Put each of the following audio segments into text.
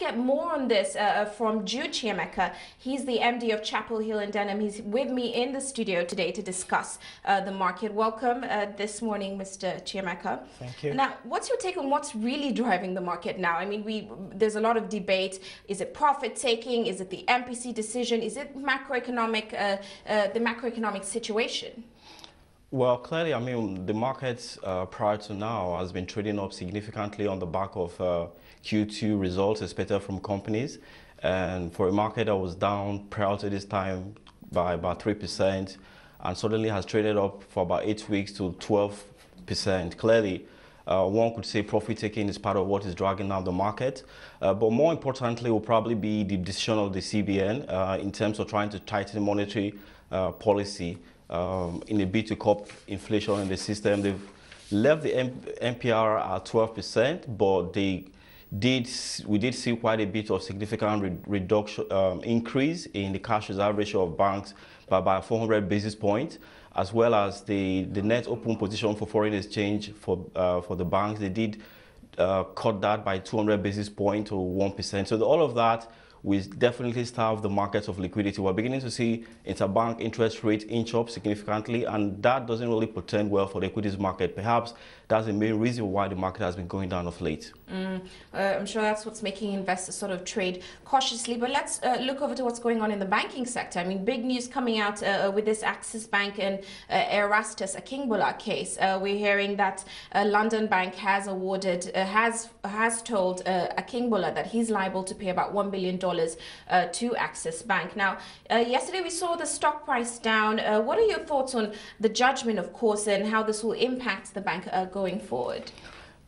get more on this from Jude Chiemeka. He's the MD of Chapel Hill in Denham. He's with me in the studio today to discuss the market. Welcome this morning, Mr. Chiemeka. Thank you. Now, what's your take on what's really driving the market now? I mean, there's a lot of debate. Is it profit taking? Is it the MPC decision? Is it macroeconomic, the macroeconomic situation? Well, clearly, I mean, the market prior to now has been trading up significantly on the back of Q2 results expected from companies. And for a market that was down prior to this time by about 3% and suddenly has traded up for about 8 weeks to 12%. Clearly, one could say profit taking is part of what is dragging down the market. But more importantly, will probably be the decision of the CBN in terms of trying to tighten monetary policy. In a bid to curb inflation in the system. They've left the MPR at 12%, but we did see quite a bit of significant reduction, increase in the cash reserve ratio of banks by about 400 basis points, as well as the net open position for foreign exchange for the banks. They did cut that by 200 basis points to 1%. So all of that will definitely starve the markets of liquidity. We're beginning to see interbank interest rates inch up significantly, and that doesn't really portend well for the equities market. Perhaps that's the main reason why the market has been going down of late. I'm sure that's what's making investors sort of trade cautiously. But let's look over to what's going on in the banking sector. I mean, big news coming out with this Axis Bank and Erastus Akingbola case. We're hearing that London Bank has awarded, has told Akingbola that he's liable to pay about $1 billion to Axis Bank. Now, yesterday we saw the stock price down. What are your thoughts on the judgment, of course, and how this will impact the bank going forward?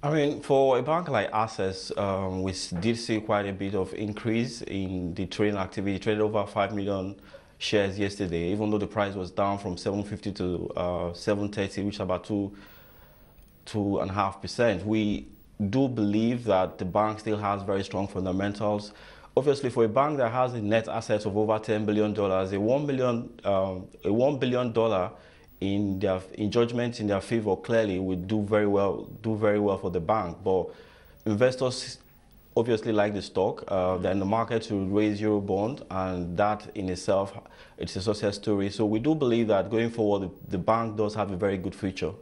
I mean, for a bank like Access, we did see quite a bit of increase in the trading activity. Traded over 5 million shares yesterday, even though the price was down from 750 to 730, which is about 2.5%. We do believe that the bank still has very strong fundamentals. Obviously, for a bank that has a net assets of over $10 billion, a $1 billion in judgment in their favor clearly would do very well for the bank. But investors obviously like the stock. Then the market will raise Eurobond, and that in itself, it's a success story. So we do believe that going forward, the bank does have a very good future.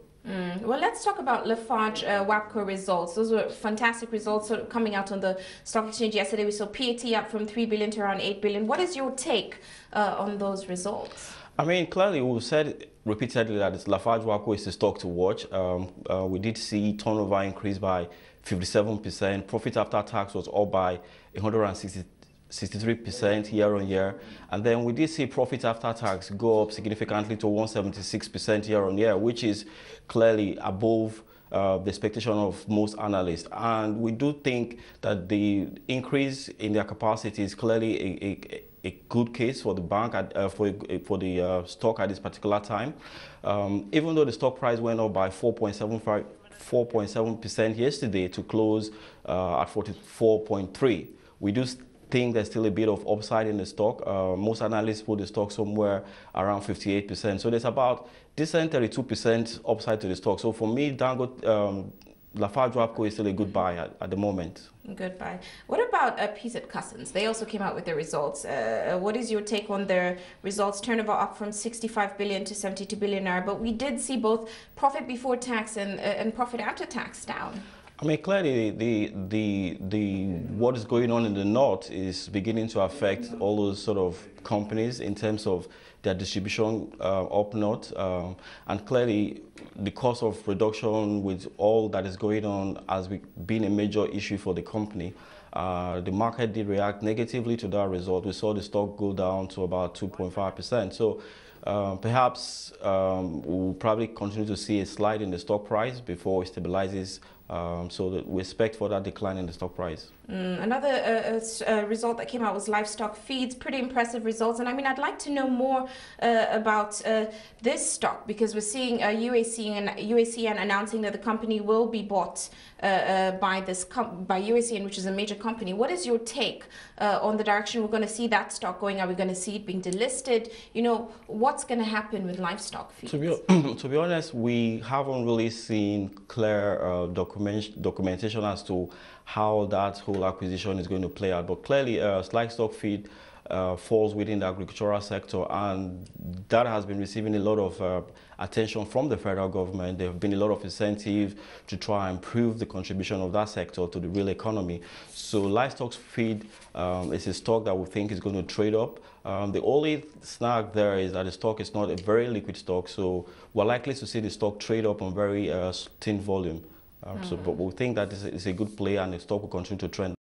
Well, let's talk about Lafarge WAPCO results. Those were fantastic results sort of coming out on the stock exchange yesterday. We saw PAT up from 3 billion to around 8 billion. What is your take on those results? I mean, clearly, we've said repeatedly that Lafarge WAPCO is a stock to watch. We did see turnover increase by 57%. Profit after tax was up by 163% year on year. And then we did see profit after tax go up significantly to 176% year on year, which is clearly above the expectation of most analysts. And we do think that the increase in their capacity is clearly a good case for the bank, for the stock at this particular time. Even though the stock price went up by 4.7% yesterday to close at 44.3, we do think there's still a bit of upside in the stock. Most analysts put the stock somewhere around 58%. So there's about decent 32% upside to the stock. So for me, Lafarge WAPCO is still a good buy at the moment. Good buy. What about PZ Cussons? They also came out with their results. What is your take on their results? Turnover up from 65 billion to 72 billion naira, but we did see both profit before tax and profit after tax down. I mean, clearly, what is going on in the north is beginning to affect all those sort of companies in terms of their distribution up north, and clearly, the cost of production with all that is going on has been a major issue for the company. The market did react negatively to that result. We saw the stock go down to about 2.5%. So perhaps we'll probably continue to see a slide in the stock price before it stabilizes. So that we expect for that decline in the stock price. Another result that came out was livestock feeds. Pretty impressive results. And I mean, I'd like to know more about this stock, because we're seeing UACN announcing that the company will be bought by UACN, which is a major company. What is your take on the direction we're going to see that stock going? Are we going to see it being delisted? You know, what's going to happen with livestock feeds? To be honest, we haven't really seen clear documentation as to how that whole acquisition is going to play out. But clearly, livestock feed falls within the agricultural sector, and that has been receiving a lot of attention from the federal government. There have been a lot of incentives to try and improve the contribution of that sector to the real economy. So livestock feed is a stock that we think is going to trade up. The only snag there is that the stock is not a very liquid stock, so we're likely to see the stock trade up on very thin volume. But we think that it's a good play, and the stock will continue to trend.